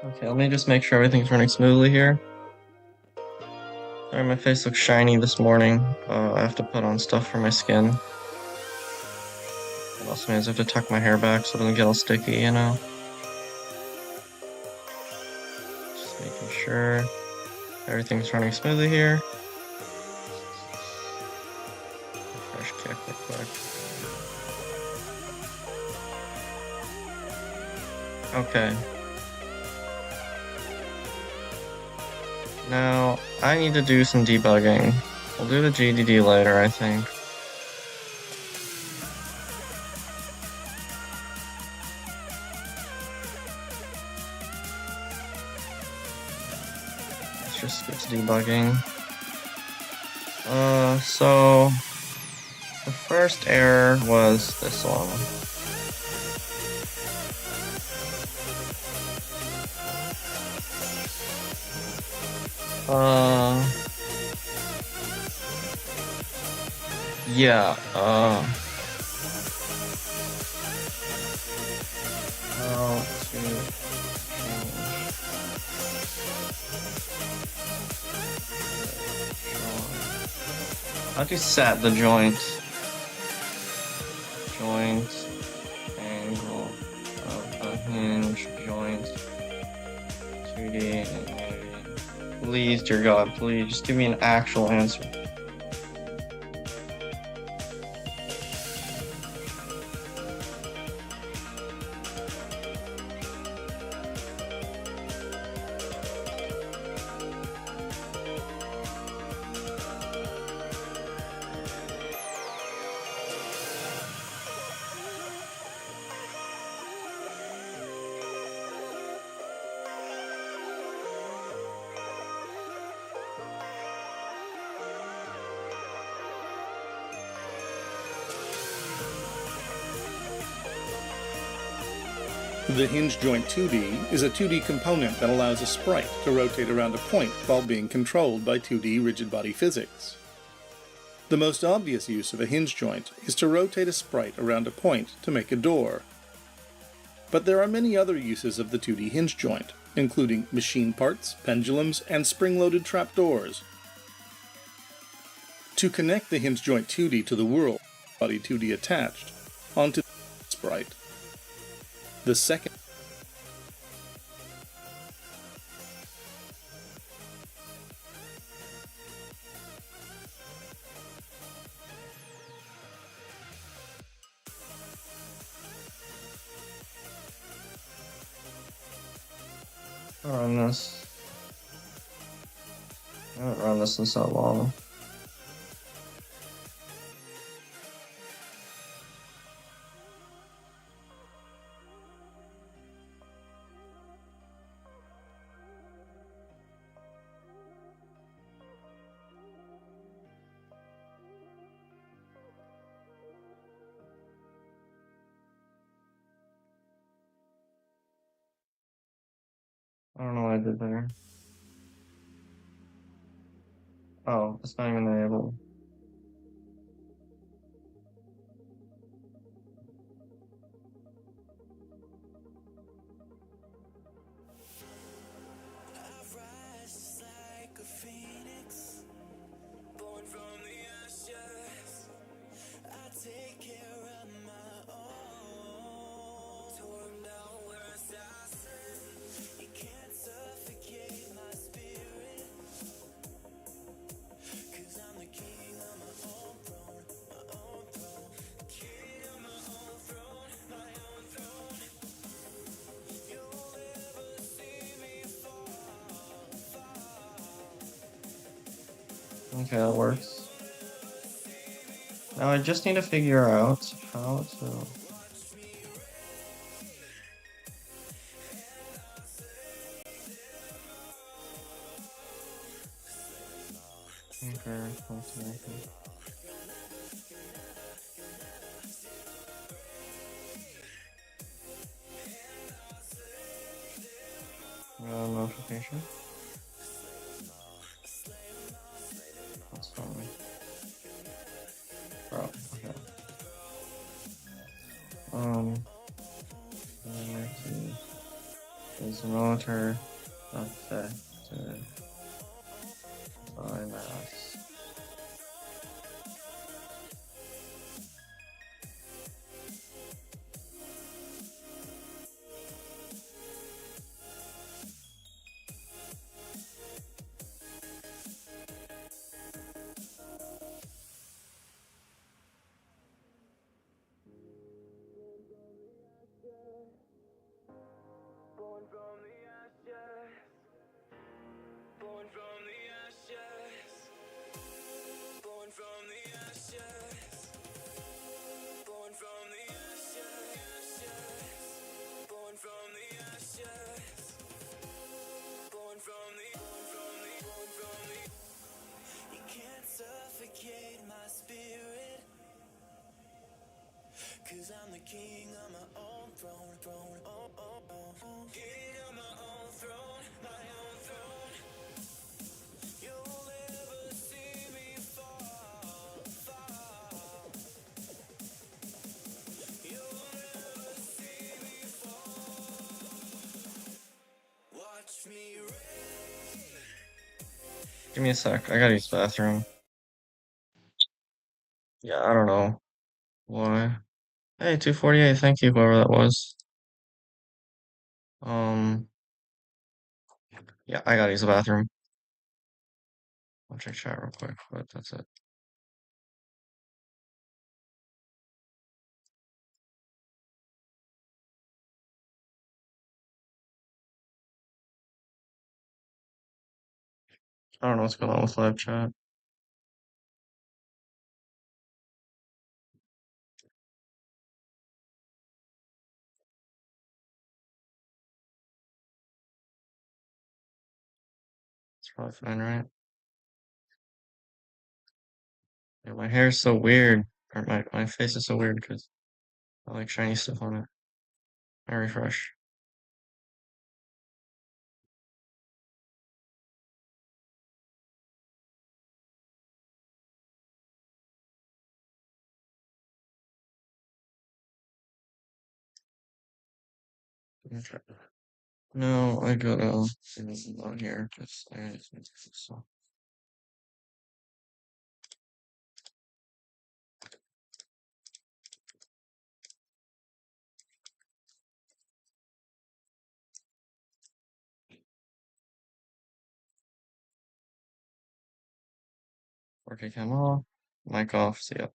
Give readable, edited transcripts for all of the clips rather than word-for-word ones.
Okay, let me just make sure everything's running smoothly here. Sorry, my face looks shiny this morning. I have to put on stuff for my skin. It also means I have to tuck my hair back so it doesn't get all sticky, you know? Just making sure everything's running smoothly here. Fresh kick real quick. Okay. Now, I need to do some debugging. We'll do the GDD later, I think. Let's just skip to debugging. So the first error was this one. Yeah, how to change how to set the joint angle of a hinge joint 2D and please, dear God, please just give me an actual answer. The hinge joint 2D is a 2D component that allows a sprite to rotate around a point while being controlled by 2D rigid body physics. The most obvious use of a hinge joint is to rotate a sprite around a point to make a door. But there are many other uses of the 2D hinge joint, including machine parts, pendulums, and spring-loaded trapdoors. To connect the hinge joint 2D to the world, body 2D attached, onto the sprite. The second Run this. I haven't run this in so long. I don't know what I did there. Oh, it's not even enabled. Okay, that works. Now I just need to figure out how to... Okay, notification. That's fine. Oh, okay. There's no counter affected by mass. Suffocate my spirit, 'cause I'm the king on my own throne, king on my own throne, my own throne. You'll never see me fall, fall. You'll never see me fall. Watch me rain. Give me a sec. I gotta use the bathroom. Yeah, I don't know why. Hey, 248. Thank you, whoever that was. Yeah, I gotta use the bathroom. I'll check chat real quick, but that's it. I don't know what's going on with live chat. It's probably fine, right? Yeah, my hair's so weird, or my face is so weird because I like shiny stuff on it. I refresh. Okay. No, I gotta on here because I just need to fix this up. Okay, cam off, mic off. See ya.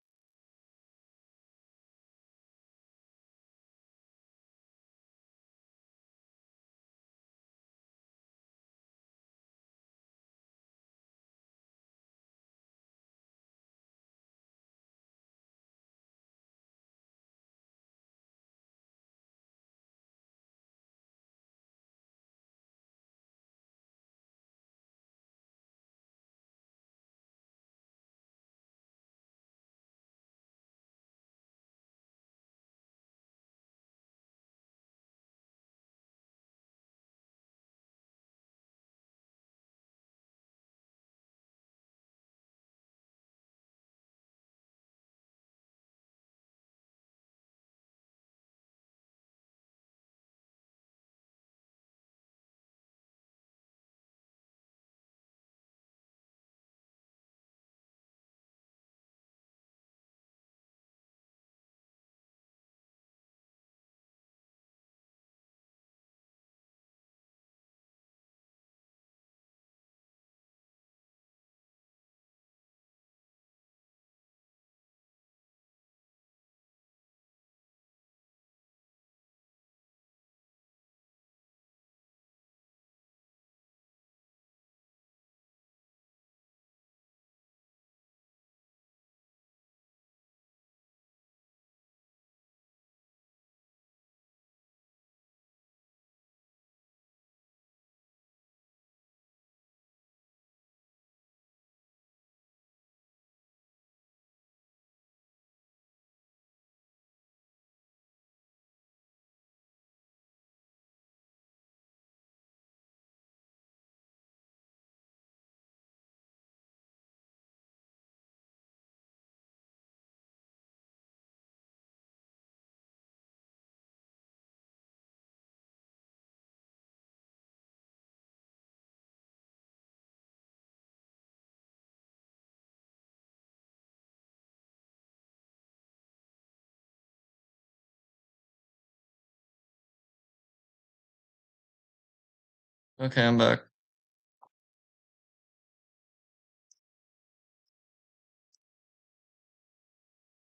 Okay, I'm back.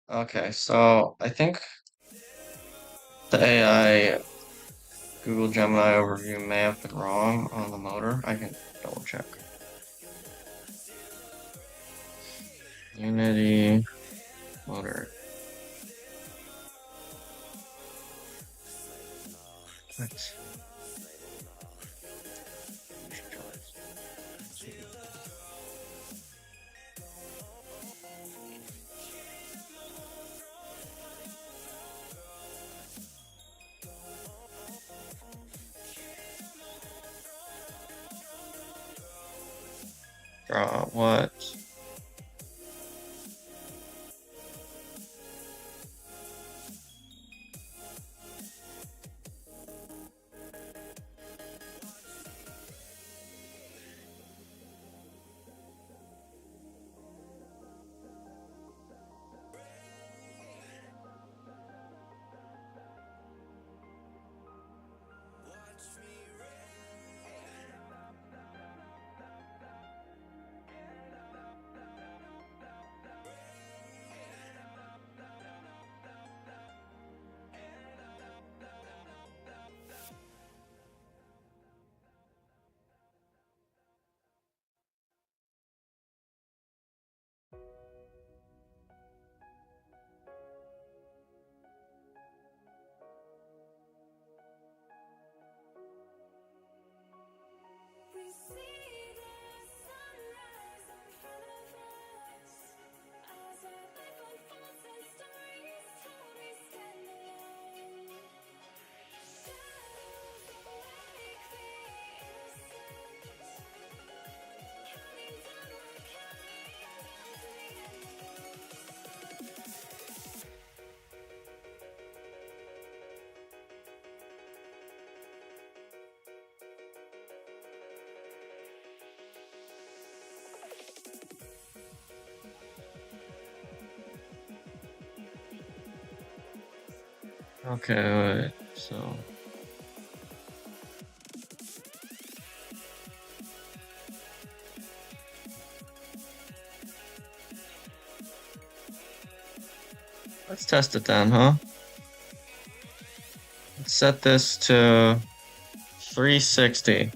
Okay, so I think the AI Google Gemini overview may have been wrong on the motor. I can double check. Unity motor. What? Draw what? Okay, wait, so let's test it then, huh? Let's set this to 360.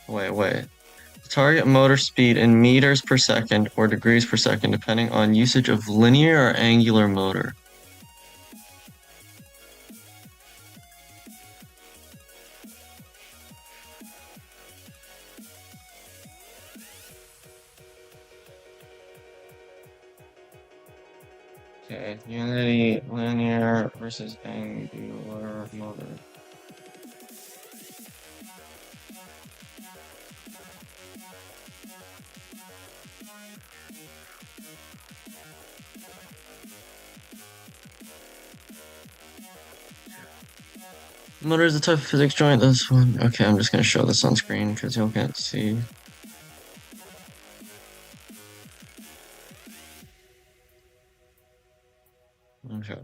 Wait. Target motor speed in meters per second or degrees per second, depending on usage of linear or angular motor. Okay, Unity linear versus angular motor. Motor is the type of physics joint. This one. Okay, I'm just gonna show this on screen because you can't see. Okay.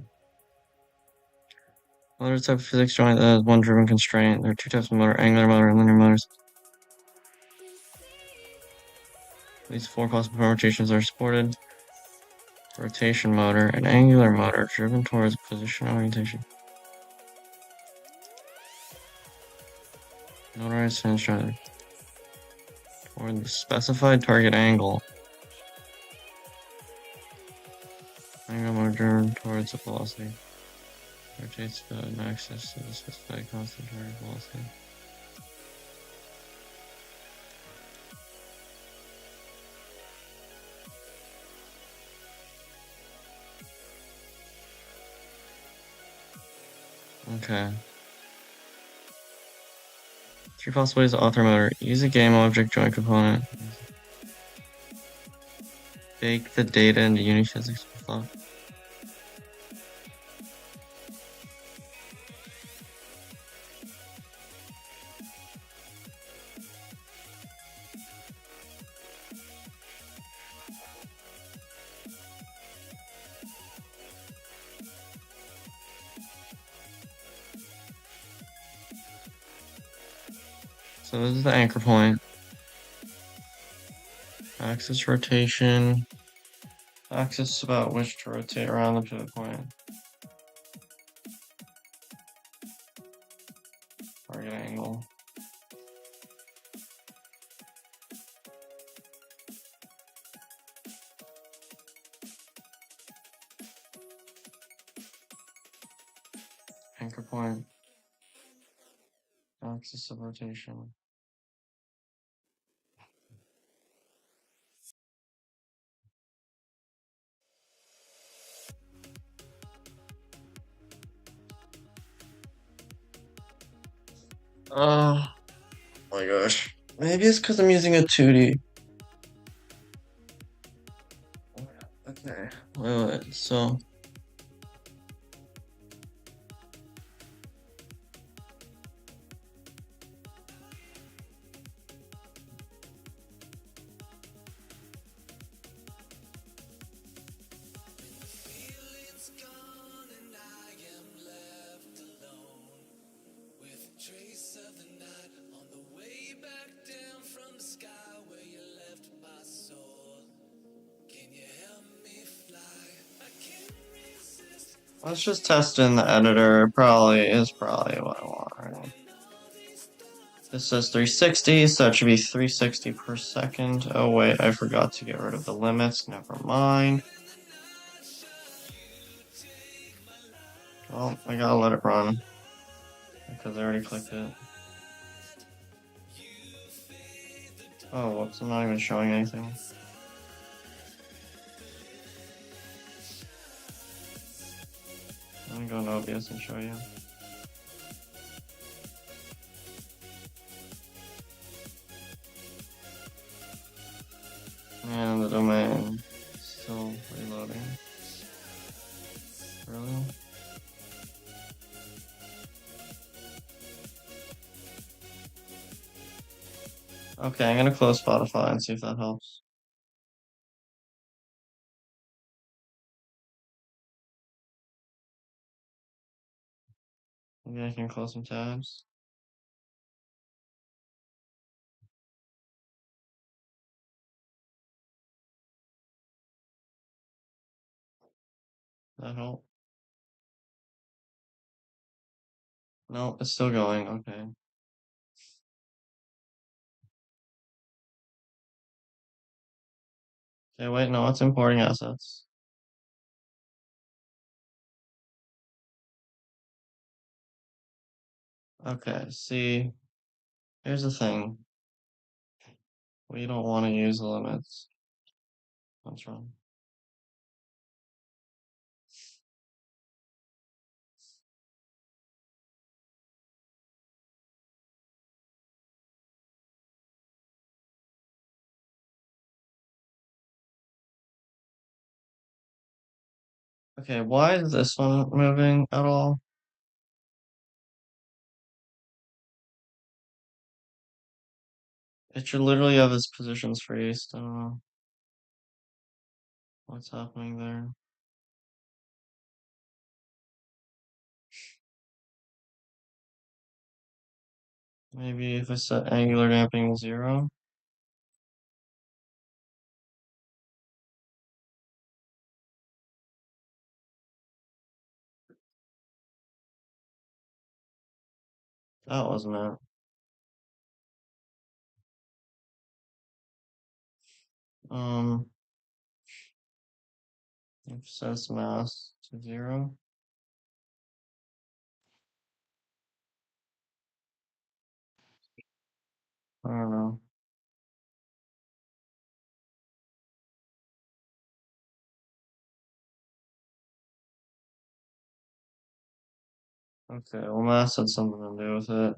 Motor is the type of physics joint that has one driven constraint. There are two types of motor: angular motor and linear motors. These four possible permutations are supported. Rotation motor and angular motor driven towards position orientation. Motorized hinge joint toward the specified target angle. Angular motor driven towards the velocity. Rotates the axis to the specified constant target velocity. Okay. Three possibilities of author motor. Use a game object joint component. Bake the data into Unity physics with thought. So this is the anchor point. Axis rotation. Axis is about which to rotate around the pivot point. Target angle. Anchor point. Axis of rotation. Oh my gosh. Maybe it's because I'm using a 2D. Okay. Wait. So. Feeling's gone and I am left alone with a trace of the night on the way back down from the sky where you left my soul. Can you help me fly? I can't resist. Let's just test in the editor. Probably what I want, right? This says 360, so that should be 360 per second. Oh wait, I forgot to get rid of the limits. Never mind. Well, I gotta let it run because I already clicked it. Oh, whoops, I'm not even showing anything. Let me go into OBS and show you. And the domain still reloading. Really? Okay, I'm gonna close Spotify and see if that helps. Maybe I can close some tabs. That help? No, it's still going. Okay. Okay, wait, no, it's importing assets. Okay, see, here's the thing. We don't want to use the limits. What's wrong? Okay, why is this one moving at all? It should literally have its positions freezed. I don't know what's happening there. Maybe if I set angular damping to 0. That wasn't it. Um, if it sets mass to 0. I don't know. Okay, well, mass had something to do with it.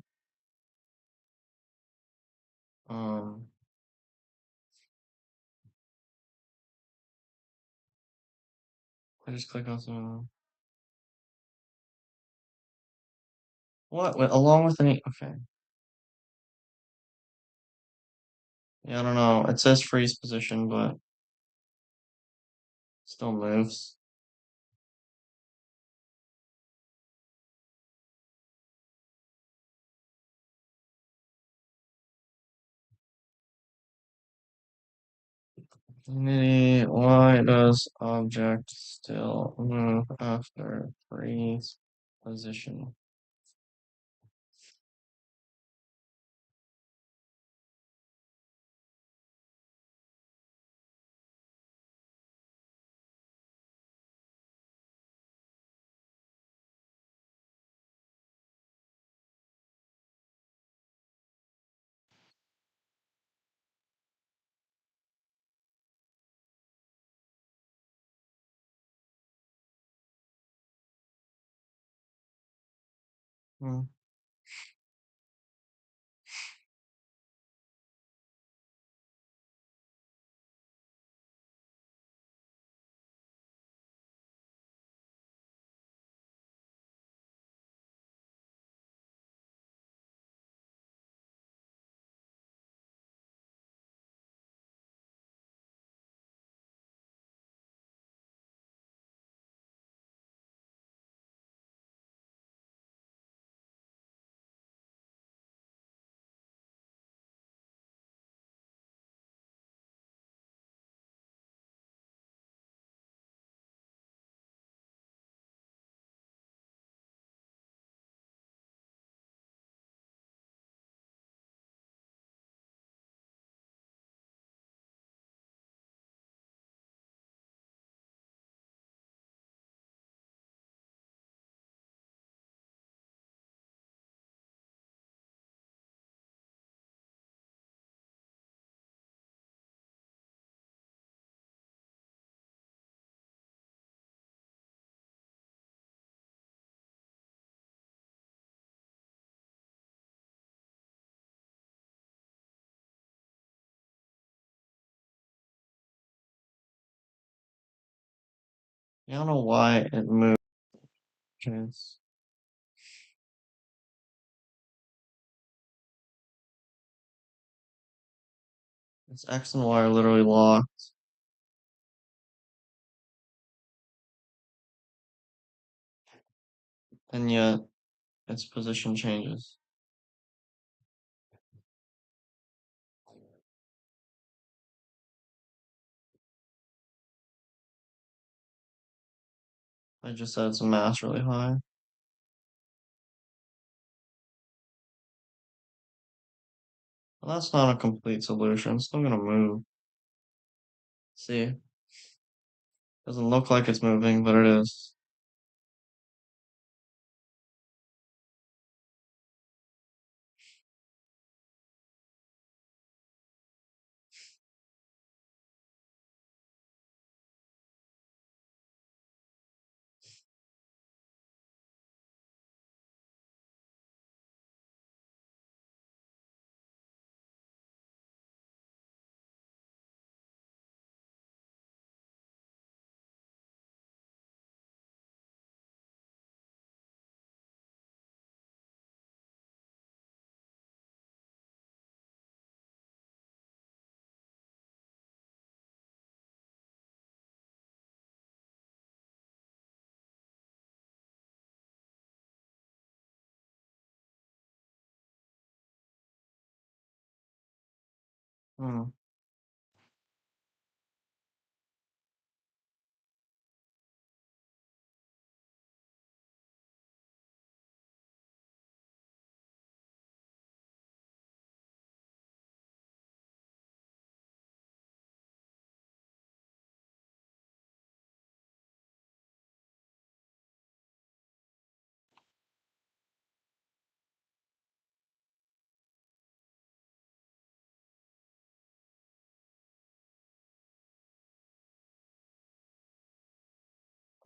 Um, I just click on something. What? Wait, along with any? Okay. Yeah, I don't know. It says freeze position, but still moves. Why does object still move after freeze position? Hmm. I don't know why it moved. Chance. It's X and Y are literally locked, and yet its position changes. I just said its mass really high. Well, that's not a complete solution. It's still gonna move. See, doesn't look like it's moving, but it is. Hmm.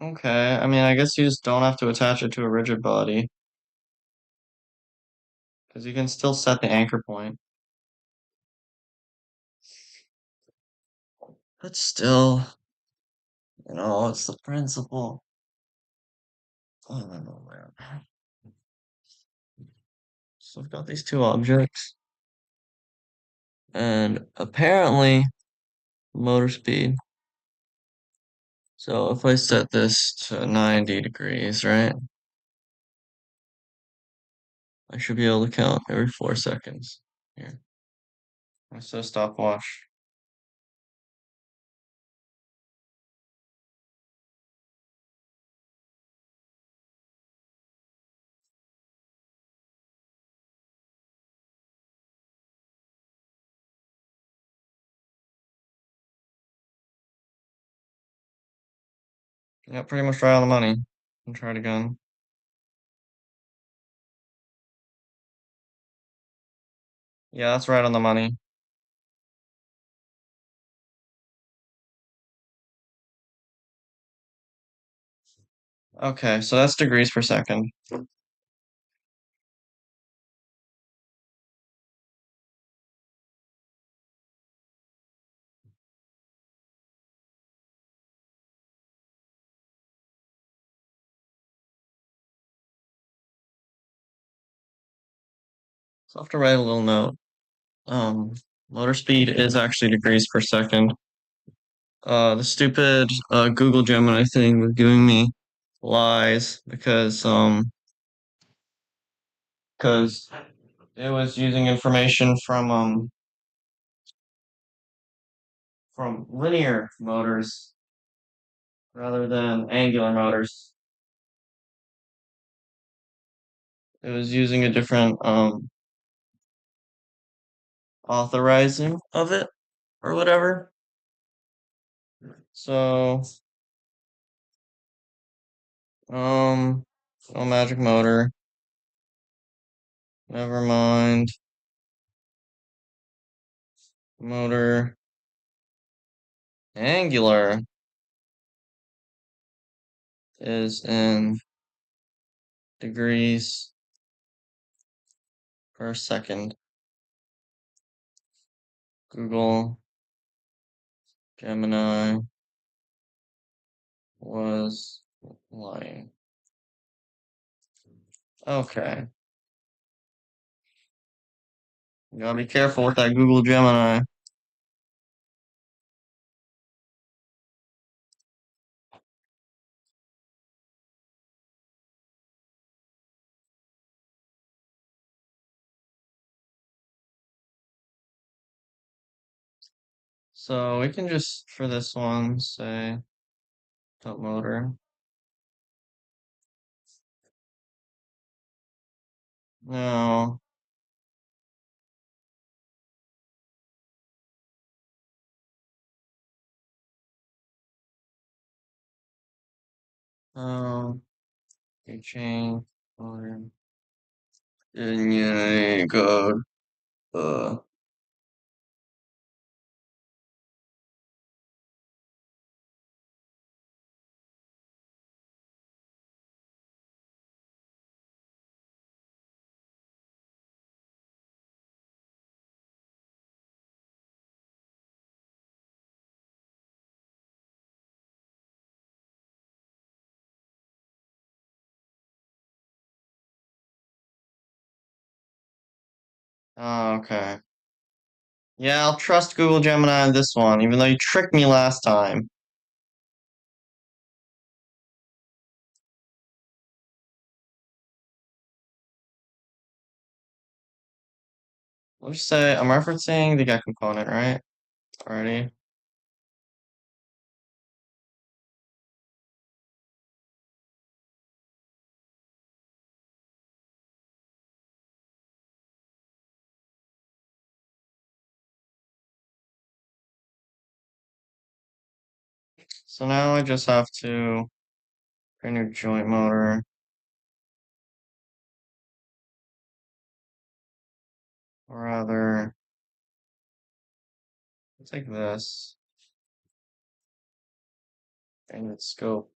Okay, I mean, I guess you just don't have to attach it to a rigid body, because you can still set the anchor point. But still, it's the principle. I don't know, man. So I've got these two objects, and apparently motor speed. So if I set this to 90 degrees, right? I should be able to count every 4 seconds. Here. I set a stopwatch. Yeah, pretty much right on the money. And try it again. Yeah, that's right on the money. Okay, so that's degrees per second. So I have to write a little note. Um, Motor speed is actually degrees per second. The stupid Google Gemini thing was giving me lies because it was using information from linear motors rather than angular motors. It was using a different authorizing of it or whatever. So um oh magic motor. Never mind. Motor angular is in degrees per second. Google Gemini was lying. Okay. You gotta be careful with that Google Gemini. So we can just, for this one, say top motor. No. Okay, chain motor. Yeah, code. Uh, okay. Yeah, I'll trust Google Gemini on this one, even though you tricked me last time. Let's just say I'm referencing the get component, right? Already. So now I just have to create a new joint motor. Or rather, take this and its scope.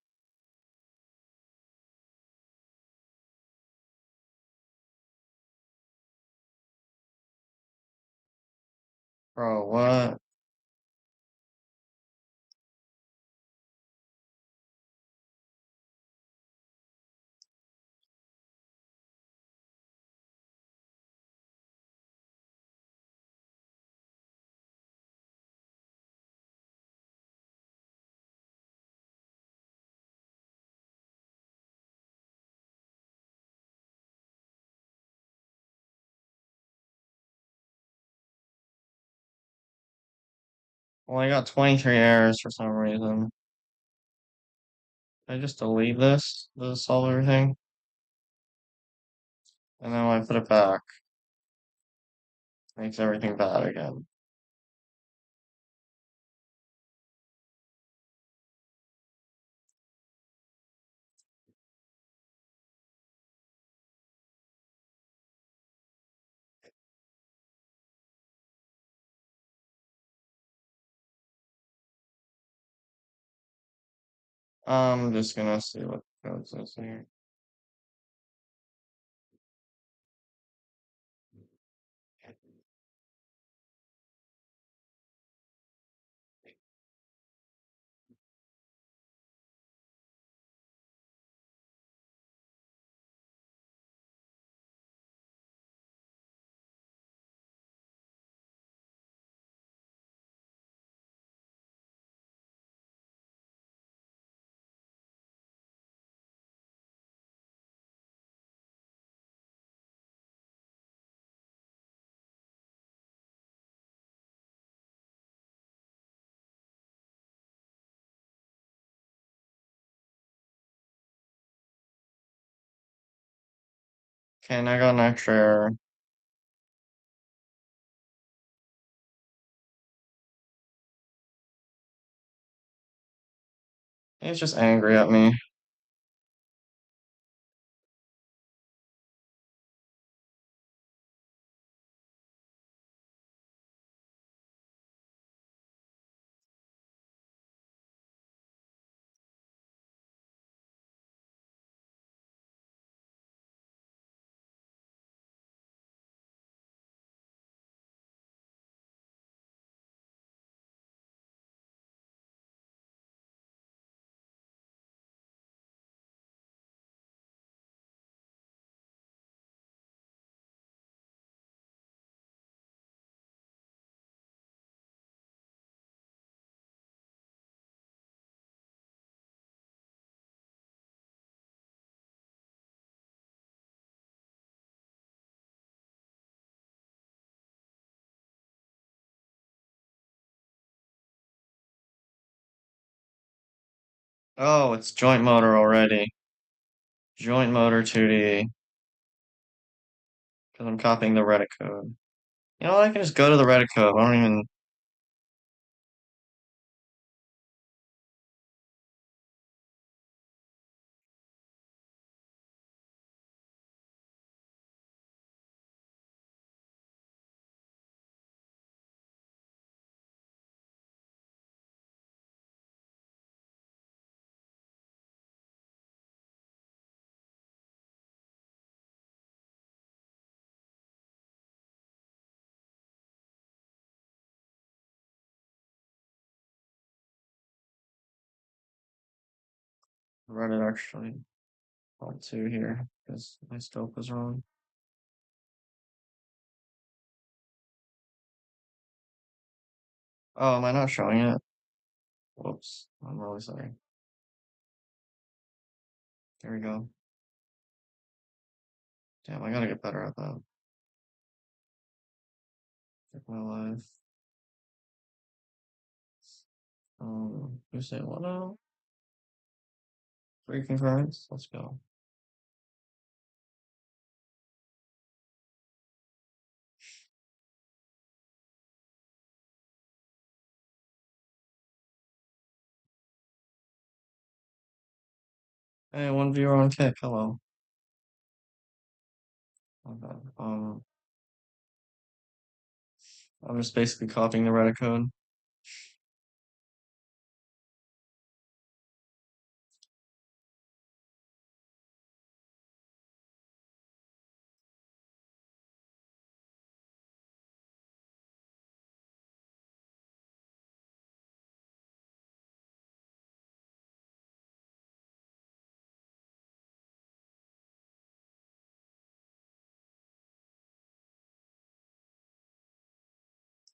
Bro, what? Well, I got 23 errors for some reason. I just delete this? Does it solve everything? And then when I put it back, makes everything bad again. I'm just gonna see what the code says here. Okay, and I got an extra error. He's just angry at me. Oh, it's joint motor already. Joint motor 2D. Because I'm copying the Reddit code. You know, I can just go to the Reddit code. I don't even. Reddit actually. Alt 2 here. Because my scope was wrong. Oh, am I not showing it? Whoops. I'm really sorry. There we go. Damn, I gotta get better at that. Check my life. You say what now? 3 concurrents? Let's go. Hey, one viewer on kick. Hello. Okay. I'm just basically copying the Reddit code.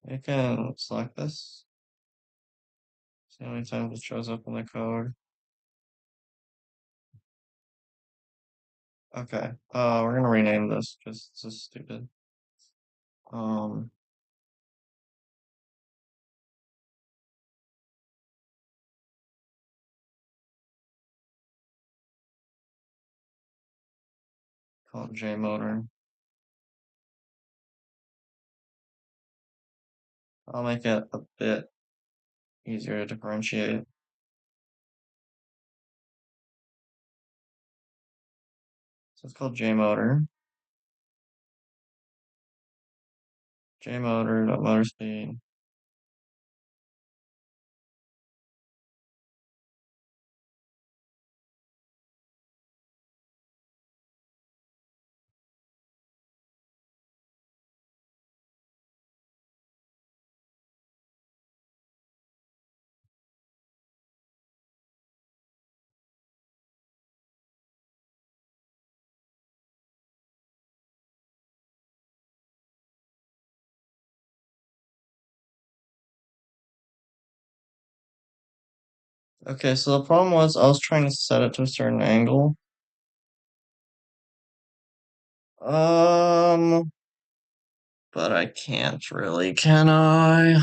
You can select this. See how many times it shows up in the code. Okay. We're gonna rename this because this is stupid. Um, call it J motor. I'll make it a bit easier to differentiate. So it's called J motor. J motor dot motor speed. Okay, so the problem was I was trying to set it to a certain angle. But I can't really, can I?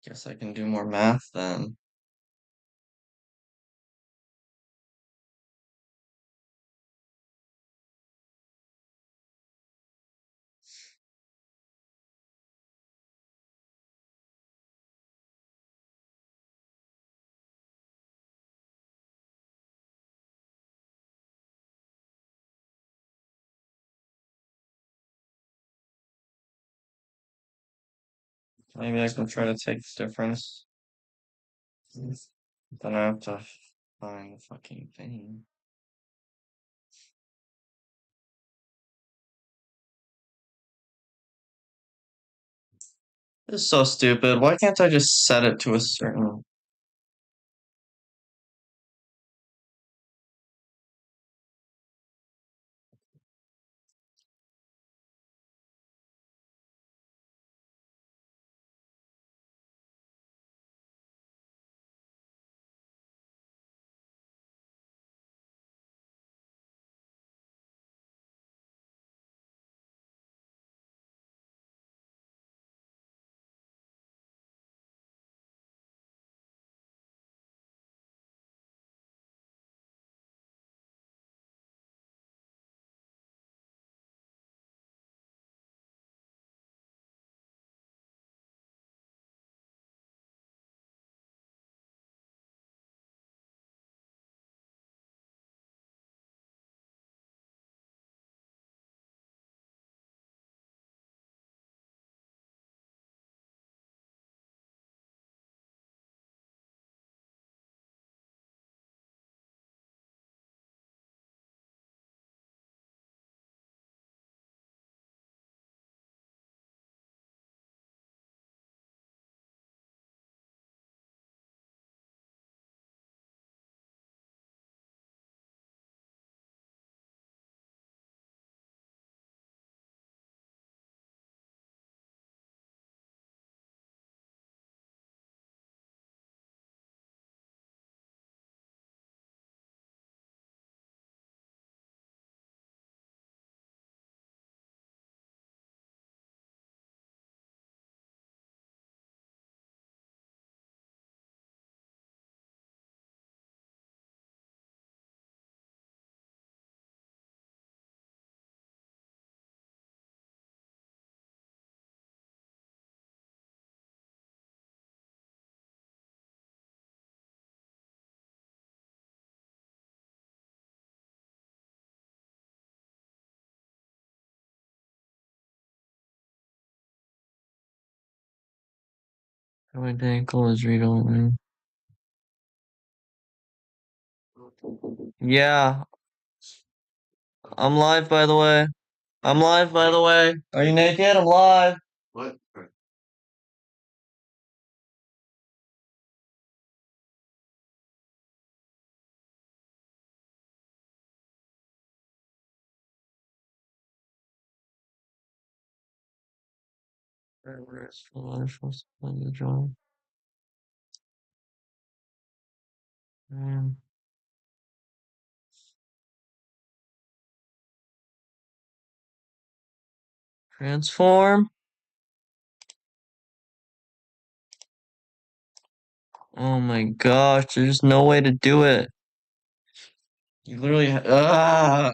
Guess I can do more math then. Maybe I can try to take the difference. Then I have to find the fucking thing. This is so stupid. Why can't I just set it to a certain... My ankle is read only. Yeah, I'm live by the way. I'm live by the way. Are you naked? I'm live. What? Transform. Oh my gosh, there's no way to do it. You literally okay.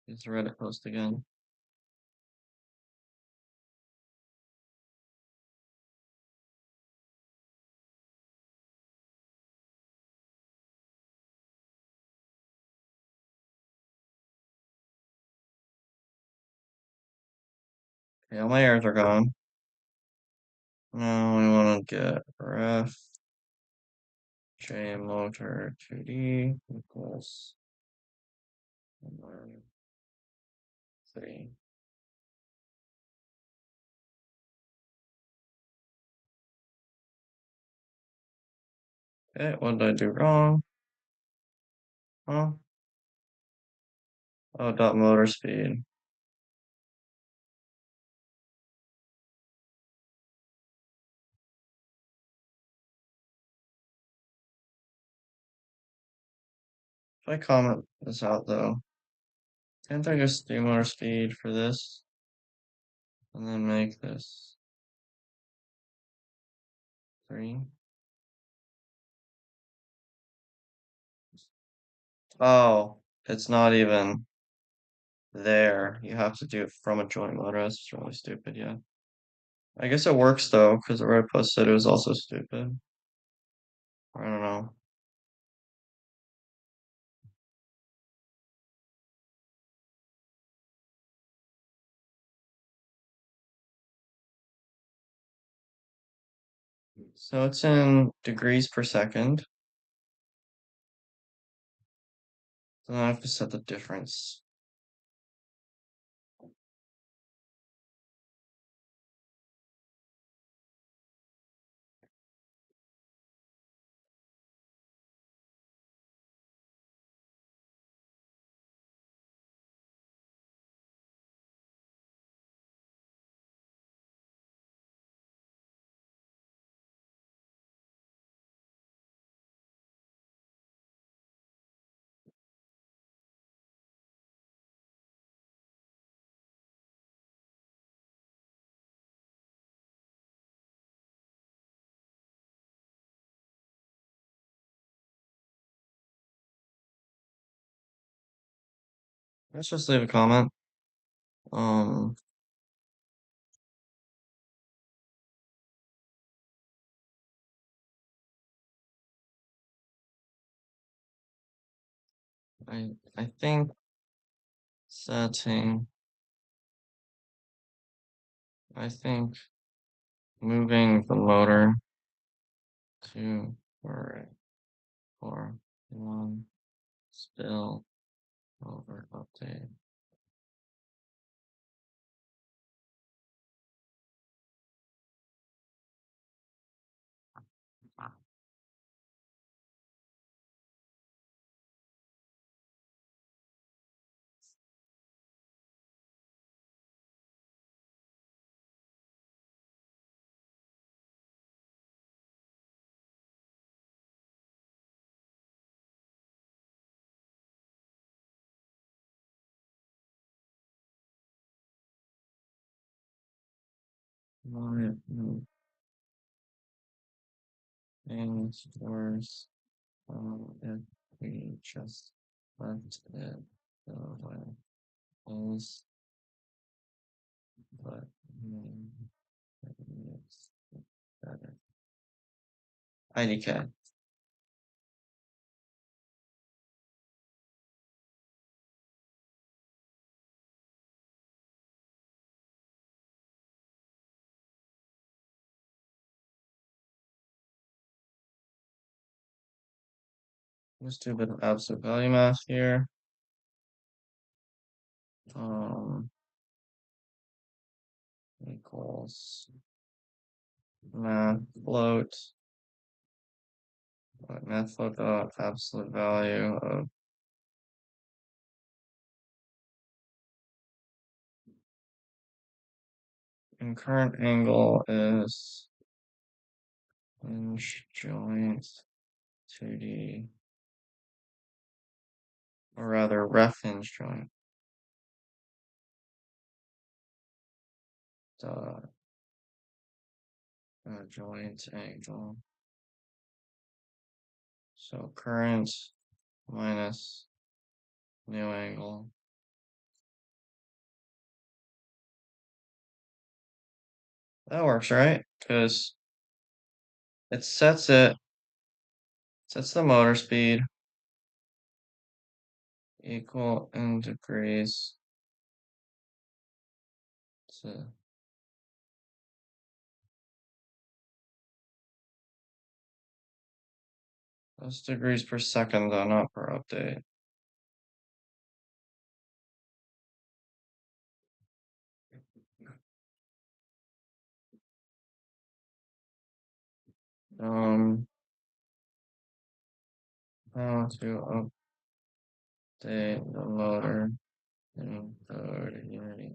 It's a Reddit post again. Okay, all my errors are gone. Now we want to get ref j motor 2D equals 3. Okay, what did I do wrong? Huh? Oh, dot motor speed. If I comment this out though, can't I just do motor speed for this and then make this 3? Oh, it's not even there. You have to do it from a joint motor. That's really stupid, yeah. I guess it works though, because the Reddit post said it was also stupid. I don't know. So it's in degrees per second. Then I have to set the difference. Let's just leave a comment. Um, I think setting. I think moving the motor to for 1 spill over update. Right, and stores. If we just left it the way it is, but it's better. IDK. Let's do a bit of absolute value math here. Equals math float. Math float dot absolute value of and current angle is hinge joint 2D, or rather ref hinge joint dot joint angle. So current minus new angle That works, right? Because it sets the motor speed equal in degrees to that's degrees per second though, not per update. How to update the motor in code Unity.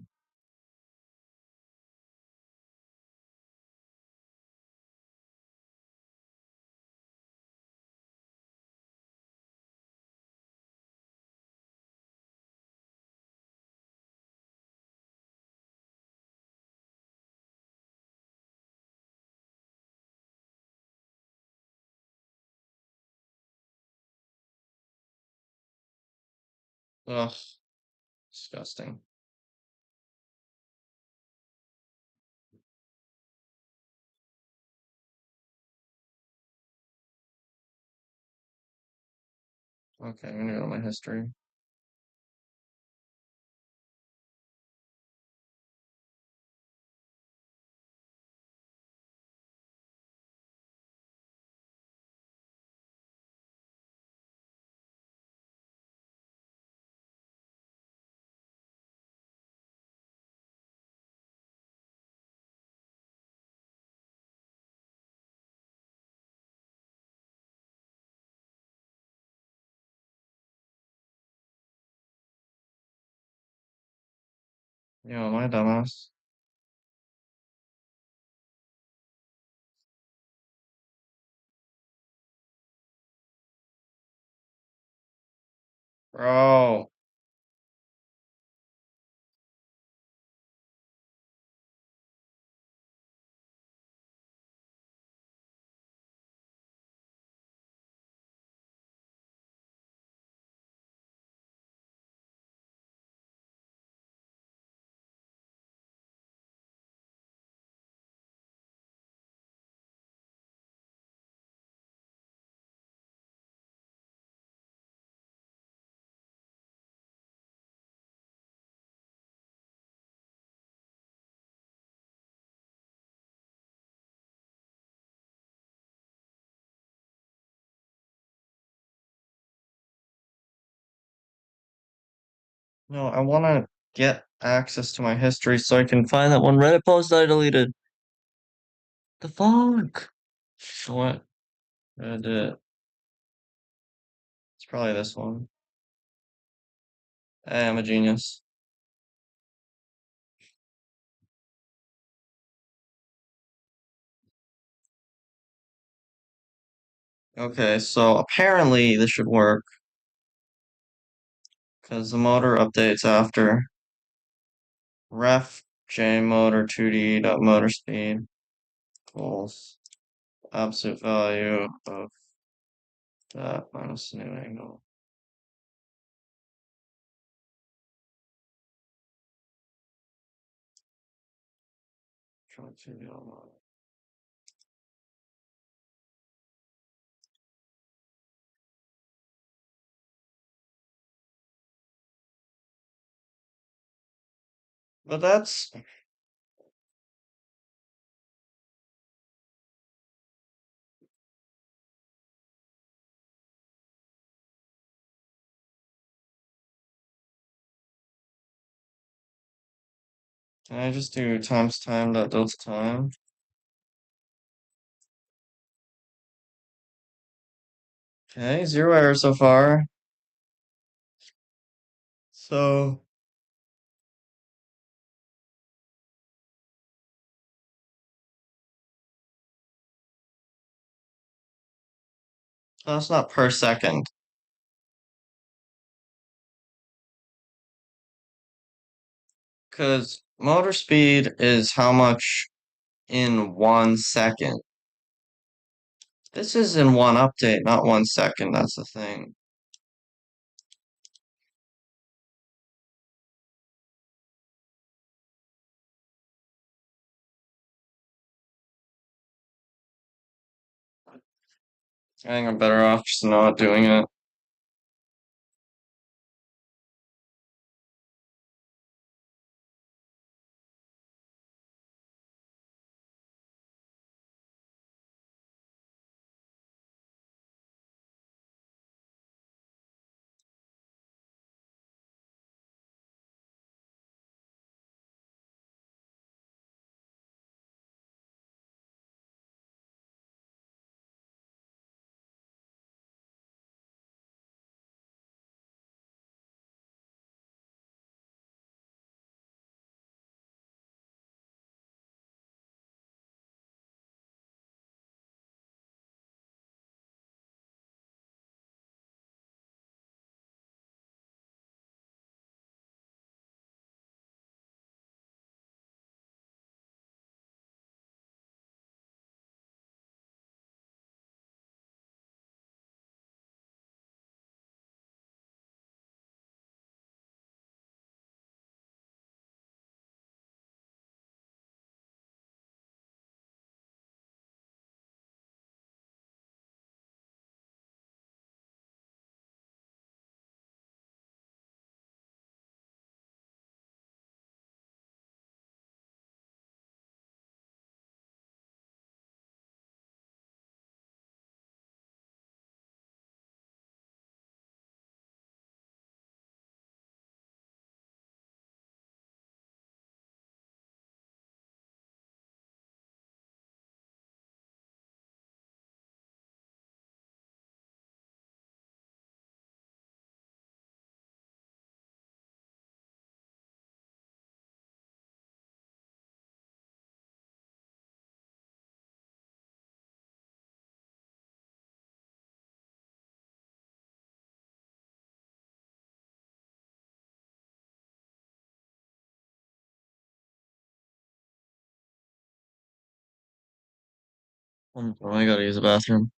Ugh, disgusting. Okay, I'm gonna go to my history. Yo, my dumbass. Bro. No, I wanna get access to my history so I can find that one Reddit post I deleted. The fuck? What? Reddit. It's probably this one. Hey, I'm a genius. Okay, so apparently this should work because the motor updates after ref jmotor 2d dot motor speed equals absolute value of that minus new angle. Try to do all that. But that's can I just do times time dot delta time? Okay, zero error so far. So that's not per second because motor speed is how much in 1 second. This is in one update, not 1 second. That's the thing. I think I'm better off just not doing it. I gotta use the bathroom.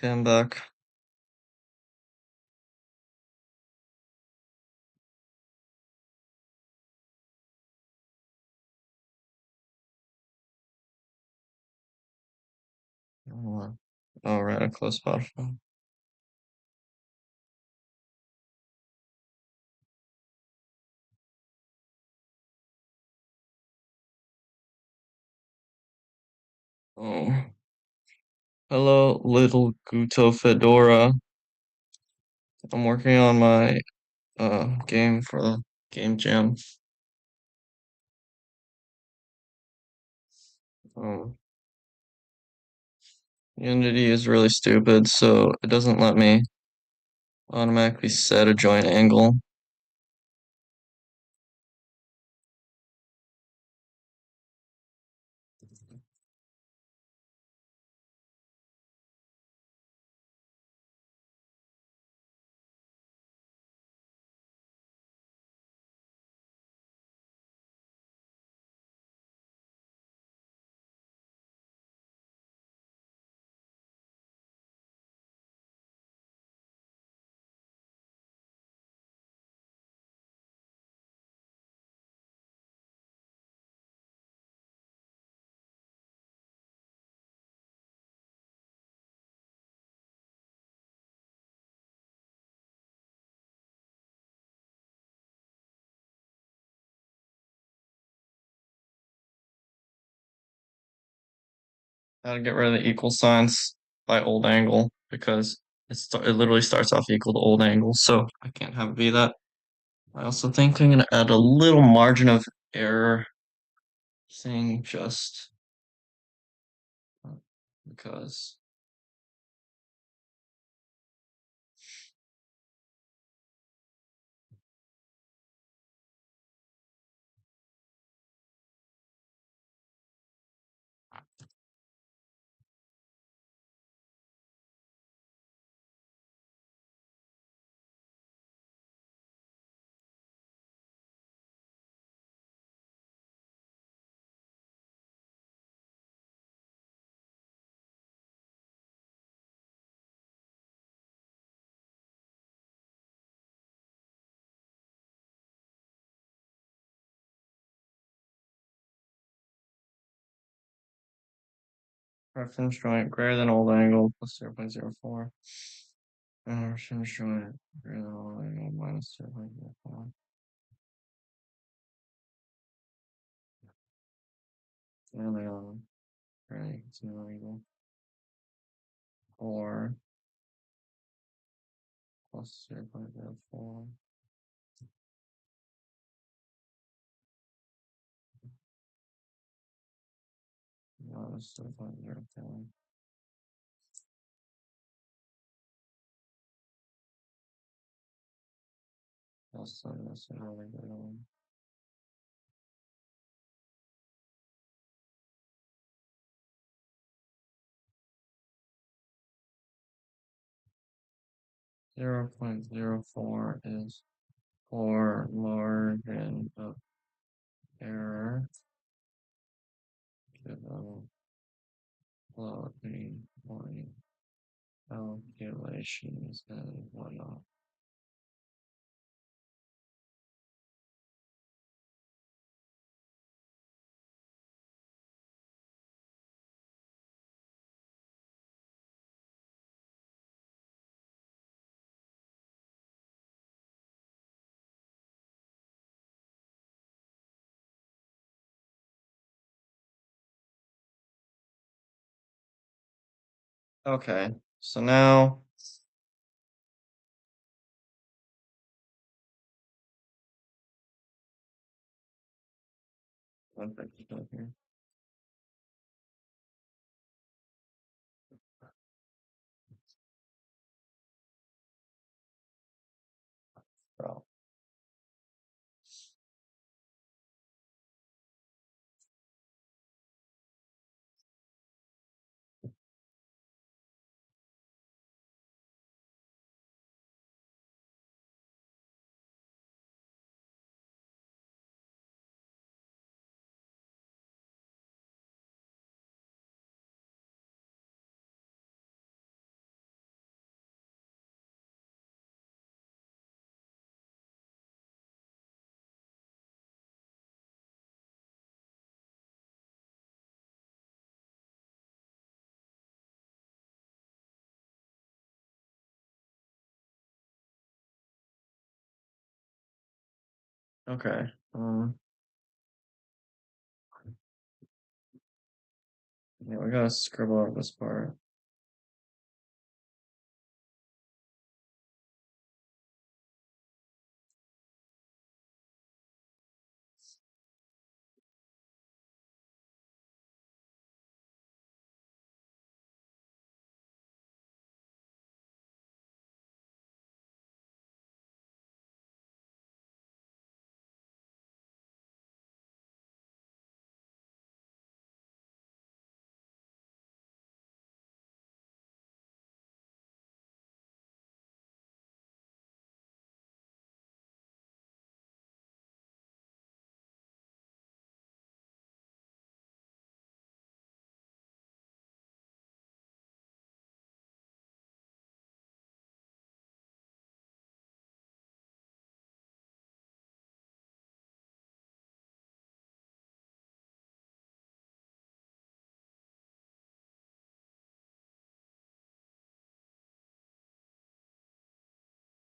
Okay, I'm back. Oh, right, a close spot. Oh, hello, little Guto Fedora. I'm working on my game for the game jam. Um, Unity is really stupid, so it doesn't let me automatically set a joint angle. How to get rid of the equal signs by old angle because it literally starts off equal to old angle, so I can't have it be that. I also think I'm gonna add a little margin of error thing just because. Reference joint greater than old angle plus 0.04. And reference joint greater than old angle minus 0.04. And they on right, it's no angle. Or plus 0.04. Minus 0.04. That's a really good one. Zero point zero four is for margin of error given floating point calculations and whatnot. Okay, so now let's fix it up here. Bro. Okay. Yeah, we gotta scribble out this part.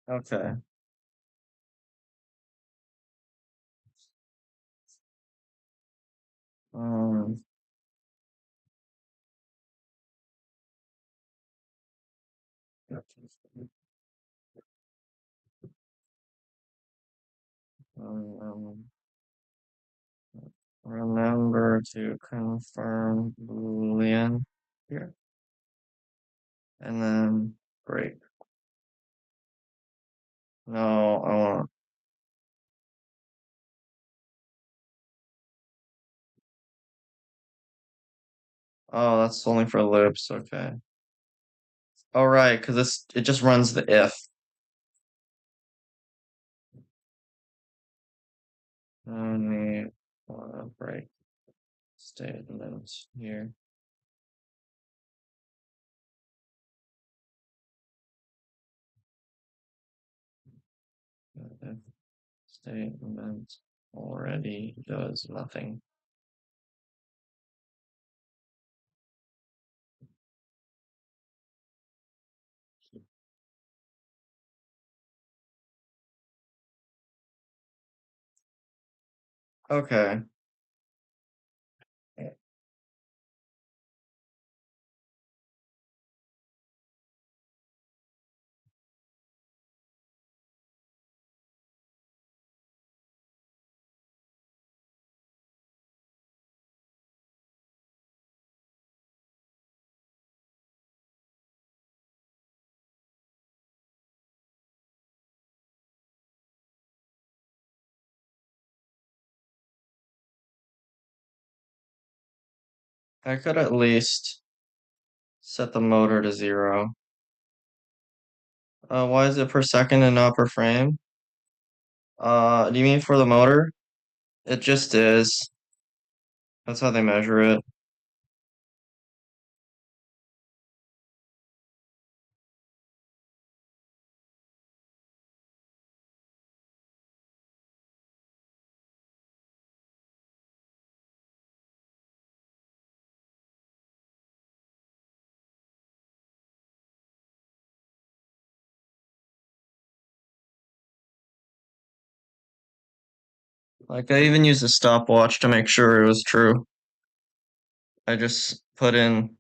Okay. Um, um, remember to confirm Boolean here, and then break. No, I want. Oh, that's only for loops. Okay. Oh, right, because it just runs the if. Only break statement here. If statement already does nothing. Okay. I could at least set the motor to 0. Why is it per second and not per frame? Do you mean for the motor? It just is. That's how they measure it. Like I even used a stopwatch to make sure it was true. I just put in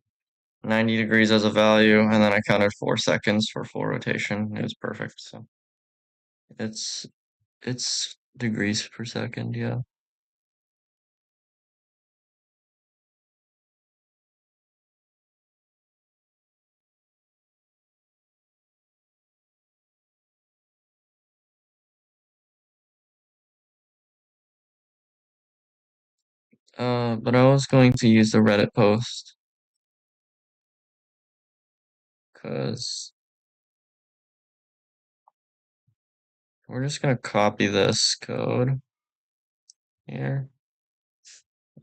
90 degrees as a value and then I counted 4 seconds for full rotation. It was perfect. So it's it's degrees per second, yeah. But I was going to use the Reddit post because we're just gonna copy this code here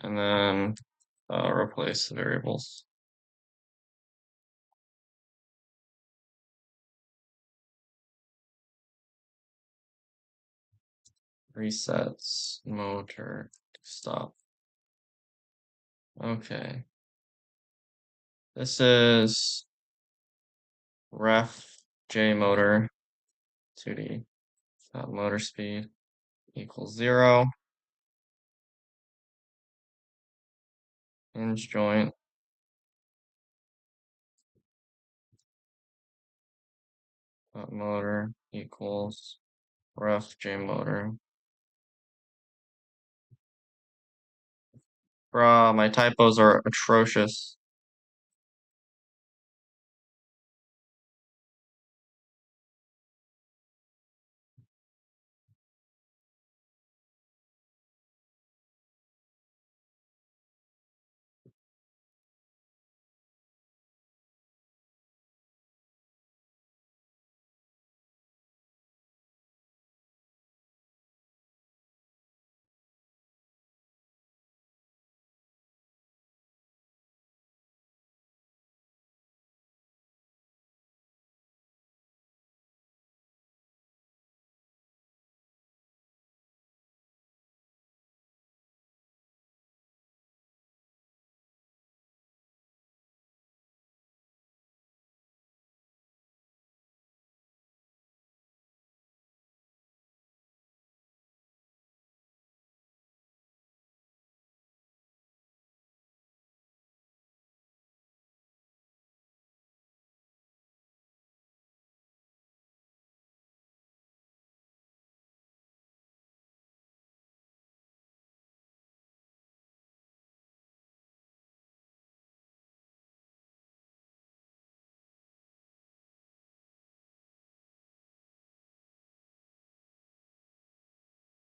and then replace the variables. Resets motor stop. Okay. This is ref J motor 2D motor speed. equals 0. Hinge joint. Motor equals ref J motor. Bruh, my typos are atrocious.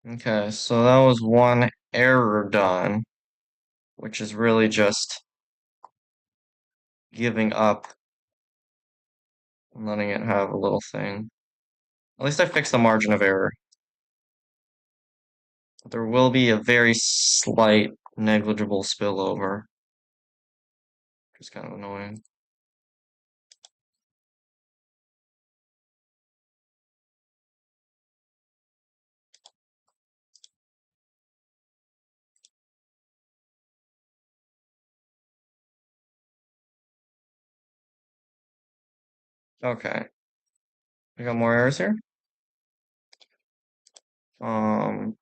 Okay, so that was one error done, which is really just giving up and letting it have a little thing. At least I fixed the margin of error. There will be a very slight negligible spillover, which is kind of annoying. Okay, we got more errors here. Um,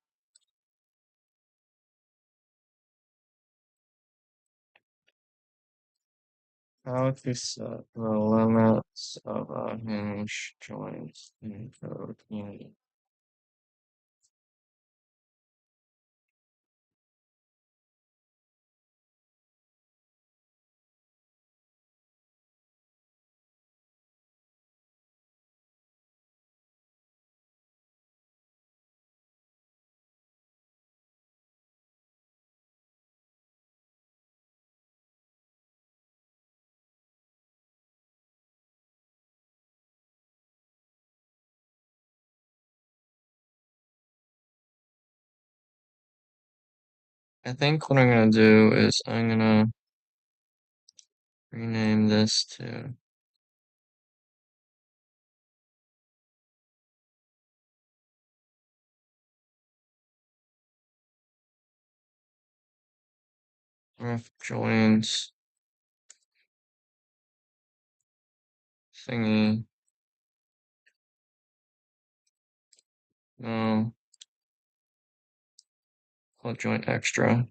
how to set the limits of a hinge joint in code unity. I think what I'm gonna do is I'm gonna rename this to ref joins thingy. No, call joint extra.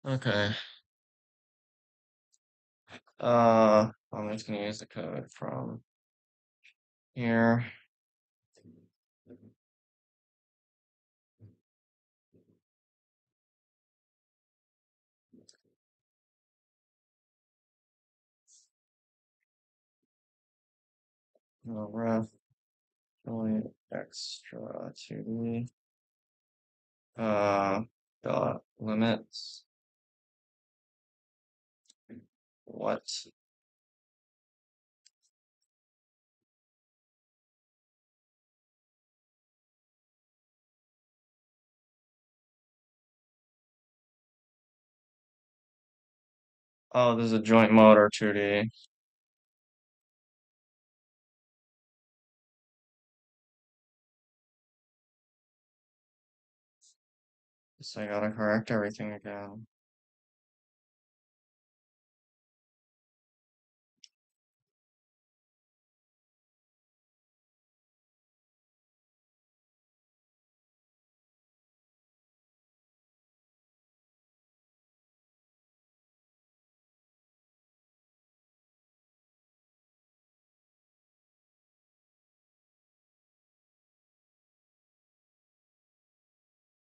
Okay. I'm just gonna use the code from here. Ref, joint extra 2D. Dot limits. What? Oh, there's a joint motor 2D. Guess I gotta correct everything again.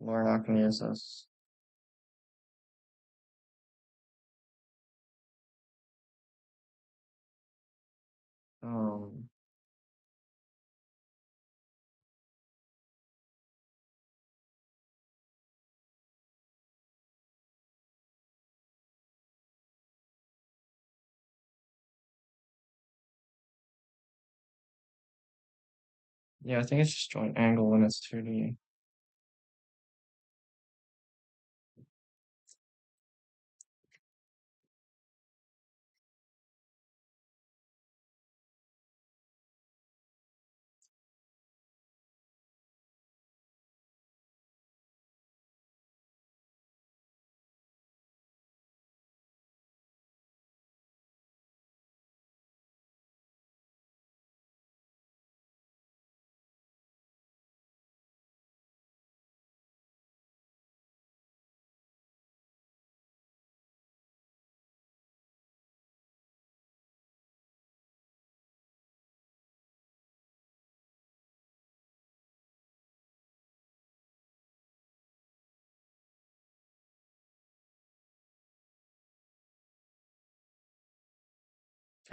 We're not gonna use this. Um, yeah, I think it's just joint angle limits 2D.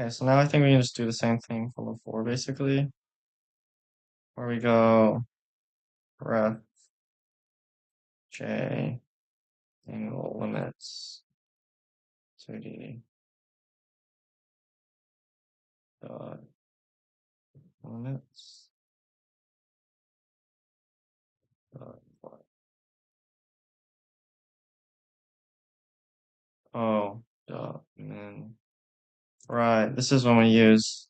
Okay, so now I think we can just do the same thing from before, basically. Where we go ref J angle limits 2D dot limits dot what? Oh, dot min. Right, this is when we use,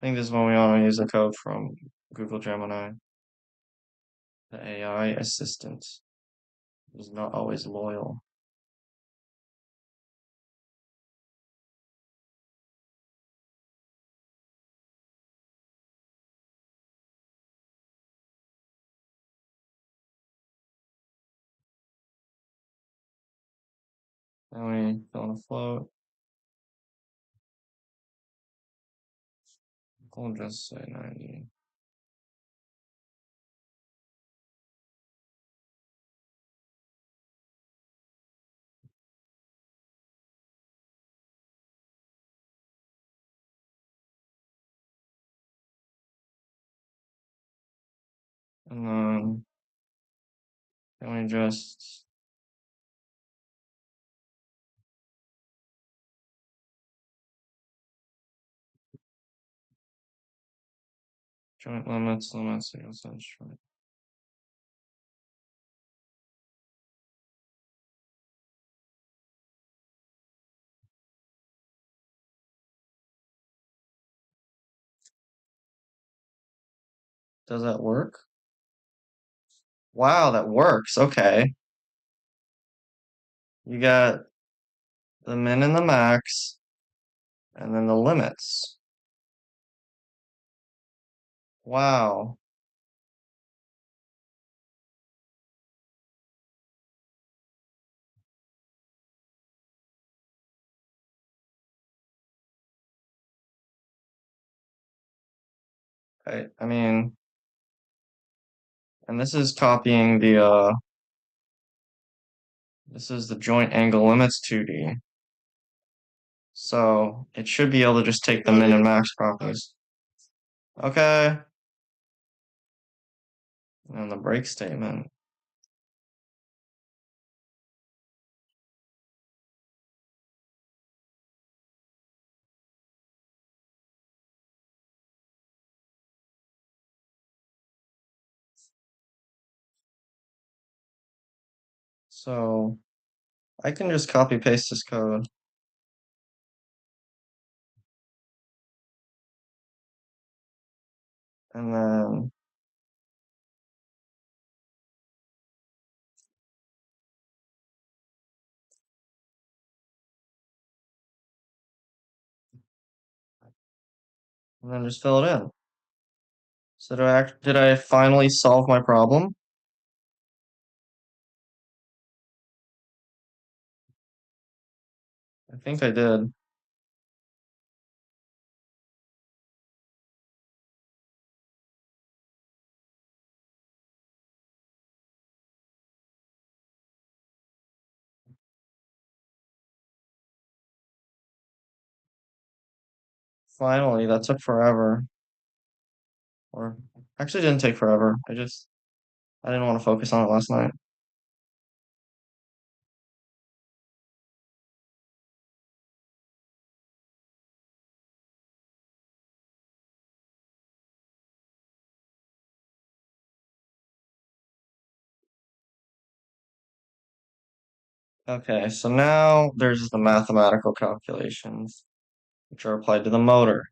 I think this is when we want to use the code from Google Gemini. The AI assistant is not always loyal. Then we fill in a float. We'll just say 90. And then we just joint limits equals joint. Does that work? Wow, that works. Okay. You got the min and the max, and then the limits. Wow. I mean, and this is copying this is the joint angle limits 2D. So it should be able to just take the min and max properties. Okay. And the break statement. So I can just copy paste this code and then just fill it in. So did I finally solve my problem? I think I did. Finally, that took forever. Or actually didn't take forever. I didn't want to focus on it last night. Okay, so now there's the mathematical calculations, which are applied to the motor.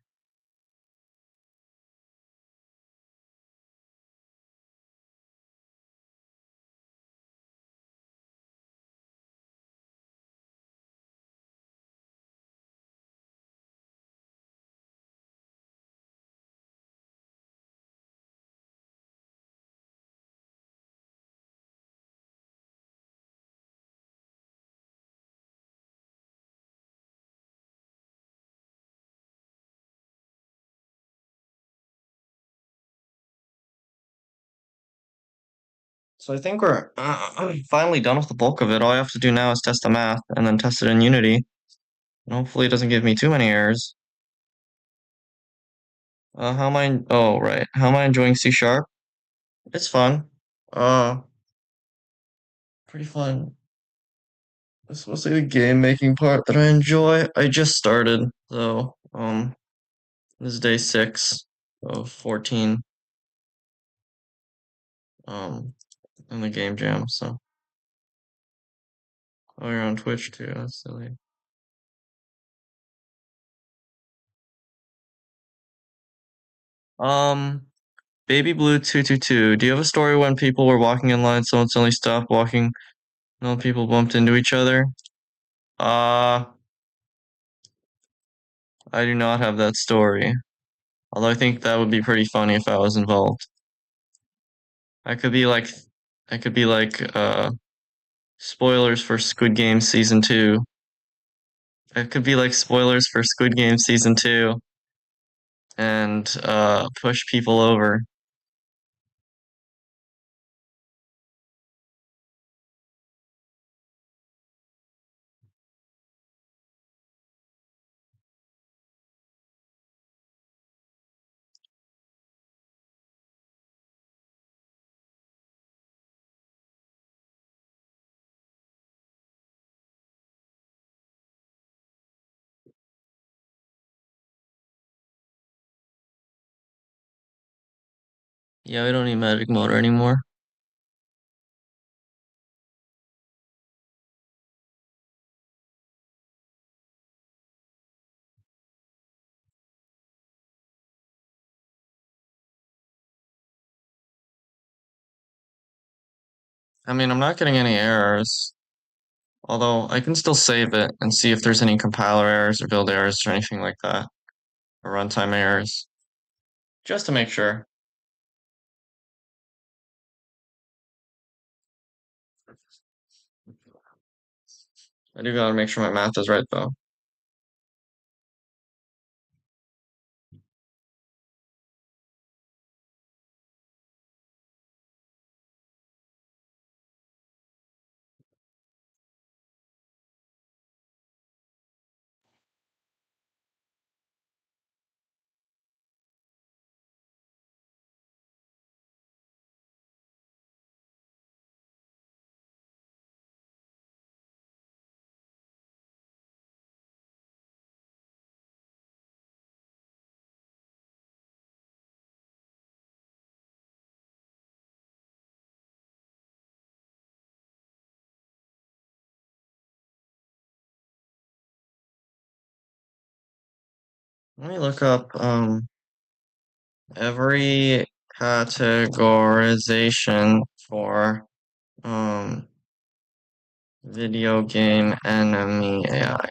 So I think we're finally done with the bulk of it. All I have to do now is test the math and then test it in Unity. And hopefully it doesn't give me too many errors. How am I? Oh, right. How am I enjoying C sharp? It's fun. Uh, Pretty fun. It's mostly the game making part that I enjoy. I just started, so this is day 6 of 14 um in the game jam. So oh, you're on Twitch too. That's silly. Um, Baby Blue 222. Do you have a story when people were walking in line, someone suddenly stopped walking, no people bumped into each other? Uh, I do not have that story. Although I think that would be pretty funny if I was involved. I could be like I could be like spoilers for Squid Game season 2. It could be like spoilers for Squid Game season 2 and push people over. Yeah, we don't need magic motor anymore. I mean, I'm not getting any errors, although I can still save it and see if there's any compiler errors or build errors or anything like that, or runtime errors, just to make sure. I do gotta make sure my math is right though. Let me look up every categorization for video game enemy AI.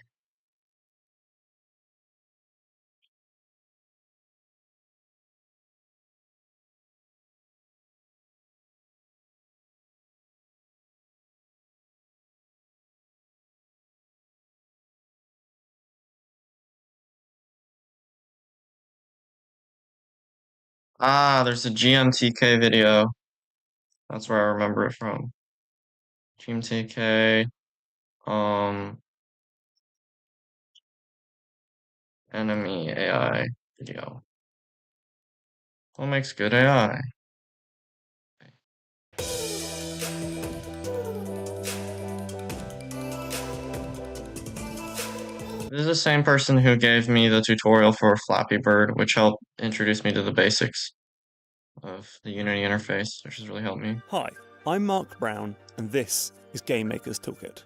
Ah, there's a GMTK video. That's where I remember it from. GMTK, enemy AI video. What makes good AI? This is the same person who gave me the tutorial for Flappy Bird, which helped introduce me to the basics of the Unity interface, which has really helped me. Hi, I'm Mark Brown, and this is Game Maker's Toolkit.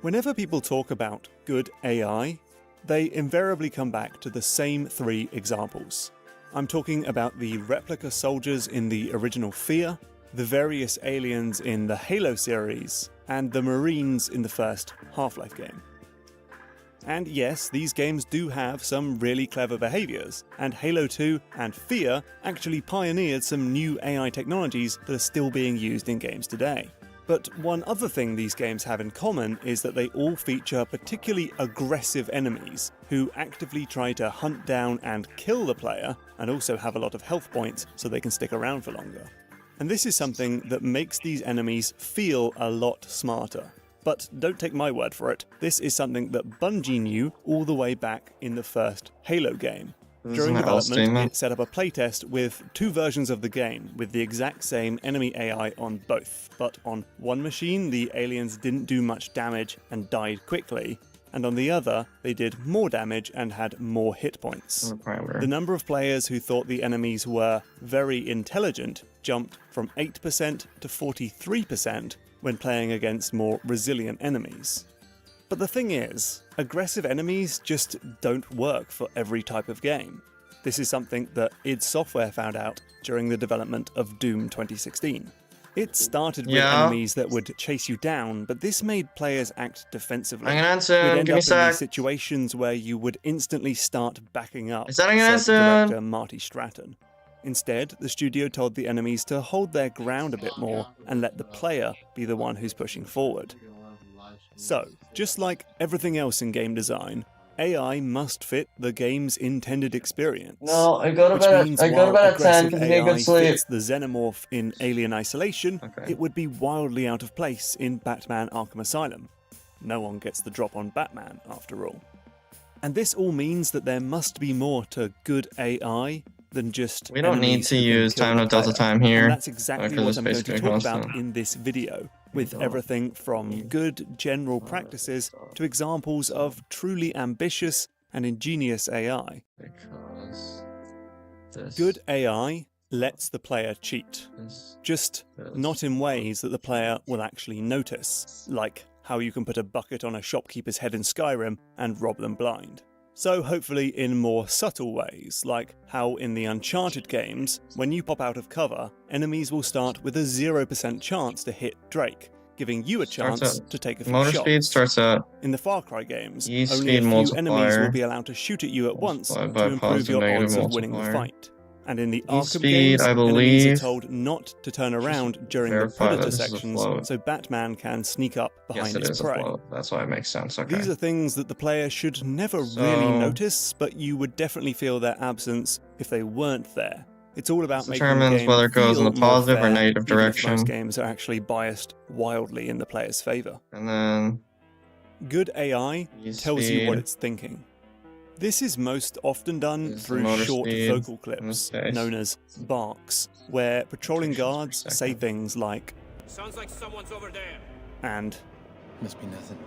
Whenever people talk about good AI, they invariably come back to the same three examples. I'm talking about the replica soldiers in the original Fear, the various aliens in the Halo series, and the Marines in the first Half-Life game. And yes, these games do have some really clever behaviours, and Halo 2 and Fear actually pioneered some new AI technologies that are still being used in games today. But one other thing these games have in common is that they all feature particularly aggressive enemies who actively try to hunt down and kill the player, and also have a lot of health points so they can stick around for longer. And this is something that makes these enemies feel a lot smarter. But don't take my word for it, this is something that Bungie knew all the way back in the first Halo game. During development, it set up a playtest with two versions of the game, with the exact same enemy AI on both. But on one machine, the aliens didn't do much damage and died quickly, and on the other, they did more damage and had more hit points. The number of players who thought the enemies were very intelligent jumped from 8% to 43%, when playing against more resilient enemies. But the thing is, aggressive enemies just don't work for every type of game. This is something that id Software found out during the development of Doom 2016. It started with enemies that would chase you down, but this made players act defensively. I'm gonna answer. You'd end Give me up a in sec. these situations where you would instantly start backing up, Is that an said answer? director Marty Stratton. Instead, the studio told the enemies to hold their ground a bit more and let the player be the one who's pushing forward. So, just like everything else in game design, AI must fit the game's intended experience. No, I go to which bed. means I go to while bed at 10 aggressive because I get good AI sleep. fits the xenomorph in Alien Isolation, Okay. it would be wildly out of place in Batman Arkham Asylum. No one gets the drop on Batman, after all. And this all means that there must be more to good AI than just We don't need enemies to who can use kill time the to delta player. time here. And that's exactly because what it's I'm going to basically talk about constant. in this video, with everything from good general practices to examples of truly ambitious and ingenious AI. Because this. Good AI lets the player cheat, just not in ways that the player will actually notice, like how you can put a bucket on a shopkeeper's head in Skyrim and rob them blind. So hopefully in more subtle ways, like how in the Uncharted games, when you pop out of cover, enemies will start with a 0% chance to hit Drake, giving you a chance to take a few Motor shots. speed starts at In the Far Cry games, E only a speed few enemies multiplier will be allowed to shoot at you at once multiplied to by improve positive your negative odds of winning the multiplier. fight. And in the E Arkham speed, games, I enemies are believe. told not to turn around during the verify that predator this is a sections, float. so Batman can sneak up Yes, behind it his is a prey. float. That's why it makes sense. Okay. These are things that the player should never really So- notice, but you would definitely feel their absence if they weren't there. It's all about This making the determines game whether it goes in feel the more positive or fair, negative even if direction. most games are actually biased wildly in the player's favour. And then Good AI E tells you what speed. it's thinking. This is most often done Is the through motor short speed vocal in this clips, case. known as barks, where patrolling Pictures per guards say second. things like, Sounds like someone's over there. and Must be nothing.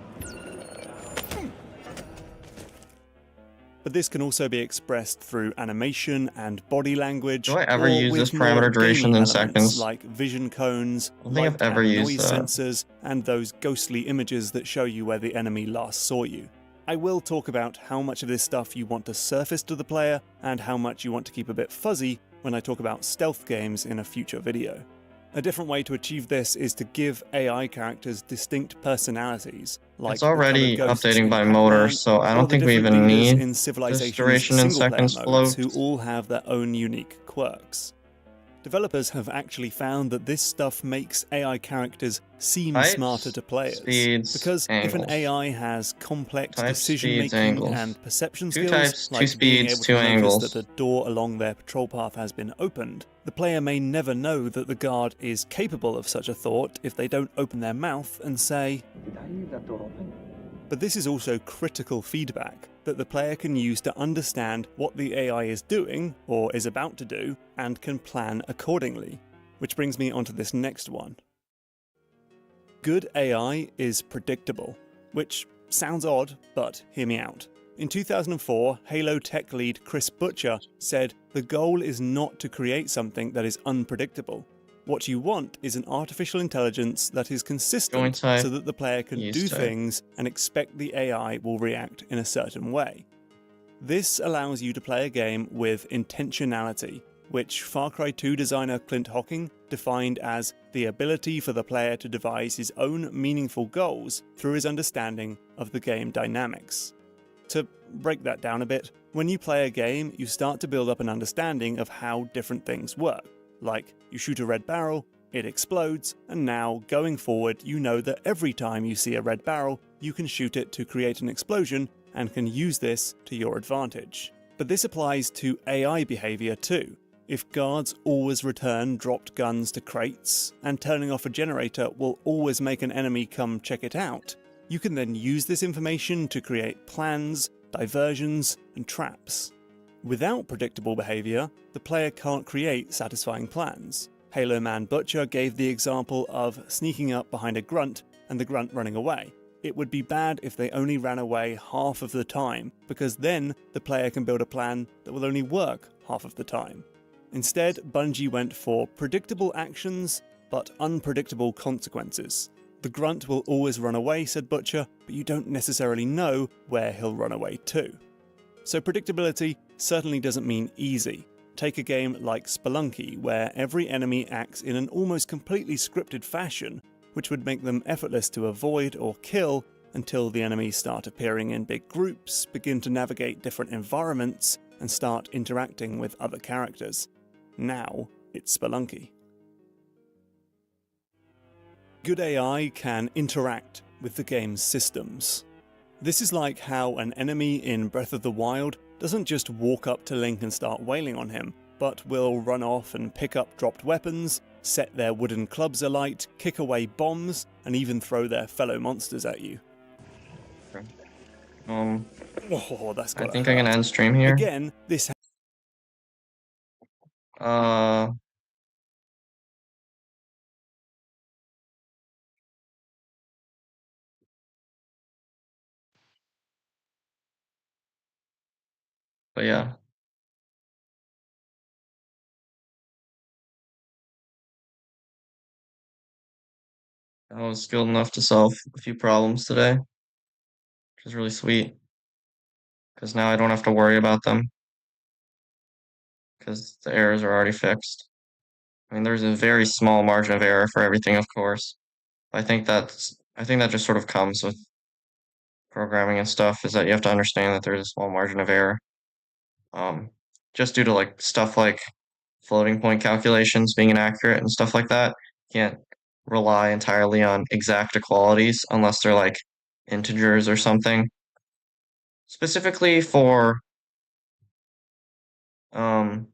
but this can also be expressed through animation and body language. Do I ever or use with this more parameter duration gaming in elements seconds? like vision cones, I don't think I've light ever and used noise that. sensors, and those ghostly images that show you where the enemy last saw you. I will talk about how much of this stuff you want to surface to the player and how much you want to keep a bit fuzzy when I talk about stealth games in a future video. A different way to achieve this is to give AI characters distinct personalities, like It's the coloured already ghosts updating in by Pac-Man, motor, so I or don't the think we different even leaders need in this Civilization's duration in single-player seconds modes, float. who all have their own unique quirks. Developers have actually found that this stuff makes AI characters seem Types, smarter to players. speeds, Because if an angles. AI has complex Types, speeds, decision-making angles. and perception Two skills, types, two like being speeds, able two to notice angles. that the door along their patrol path has been opened, the player may never know that the guard is capable of such a thought if they don't open their mouth and say, "Did I leave that door open?" But this is also critical feedback that the player can use to understand what the AI is doing, or is about to do, and can plan accordingly. Which brings me onto this next one. Good AI is predictable, which sounds odd, but hear me out. In 2004, Halo tech lead Chris Butcher said, "The goal is not to create something that is unpredictable. What you want is an artificial intelligence that is consistent Joint type, so that the player can use do type. things and expect the AI will react in a certain way." This allows you to play a game with intentionality, which Far Cry 2 designer Clint Hocking defined as the ability for the player to devise his own meaningful goals through his understanding of the game dynamics. To break that down a bit, when you play a game, you start to build up an understanding of how different things work. Like, you shoot a red barrel, it explodes, and now, going forward, you know that every time you see a red barrel, you can shoot it to create an explosion and can use this to your advantage. But this applies to AI behaviour too. If guards always return dropped guns to crates, and turning off a generator will always make an enemy come check it out, you can then use this information to create plans, diversions, and traps. Without predictable behaviour, the player can't create satisfying plans. Halo Man Butcher gave the example of sneaking up behind a grunt and the grunt running away. It would be bad if they only ran away half of the time, because then the player can build a plan that will only work half of the time. Instead, Bungie went for predictable actions, but unpredictable consequences. The grunt will always run away, said Butcher, but you don't necessarily know where he'll run away to. So predictability certainly doesn't mean easy. Take a game like Spelunky, where every enemy acts in an almost completely scripted fashion, which would make them effortless to avoid or kill until the enemies start appearing in big groups, begin to navigate different environments, and start interacting with other characters. Now, it's Spelunky. Good AI can interact with the game's systems. This is like how an enemy in Breath of the Wild doesn't just walk up to Link and start wailing on him, but will run off and pick up dropped weapons, set their wooden clubs alight, kick away bombs, and even throw their fellow monsters at you. Oh, that's I gotta think hurt. I can end stream here. Again, this But yeah. I was skilled enough to solve a few problems today, which is really sweet. Because now I don't have to worry about them. Because the errors are already fixed. I mean, there's a very small margin of error for everything, of course. I think that just sort of comes with programming and stuff, is that you have to understand that there's a small margin of error. Just due to like stuff like floating point calculations being inaccurate and stuff like that. You can't rely entirely on exact equalities unless they're like integers or something. Specifically for um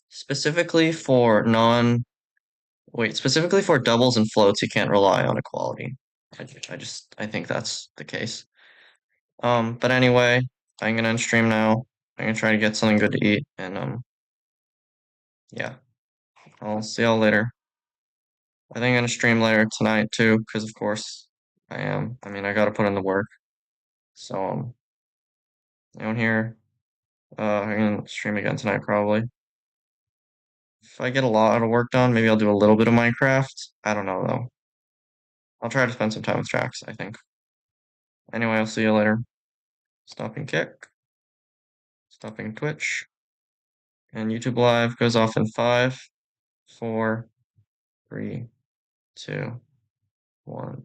specifically for non specifically for doubles and floats, you can't rely on equality. I think that's the case. But anyway, I'm gonna end stream now. I'm gonna try to get something good to eat, and yeah, I'll see y'all later. I think I'm gonna stream later tonight too, because of course I am. I mean, I gotta put in the work. So anyone here? I'm gonna stream again tonight probably. If I get a lot of work done, maybe I'll do a little bit of Minecraft. I don't know though. I'll try to spend some time with Jax, I think. Anyway, I'll see you later. Stopping Kick. Stopping Twitch. And YouTube Live goes off in 5, 4, 3, 2, 1.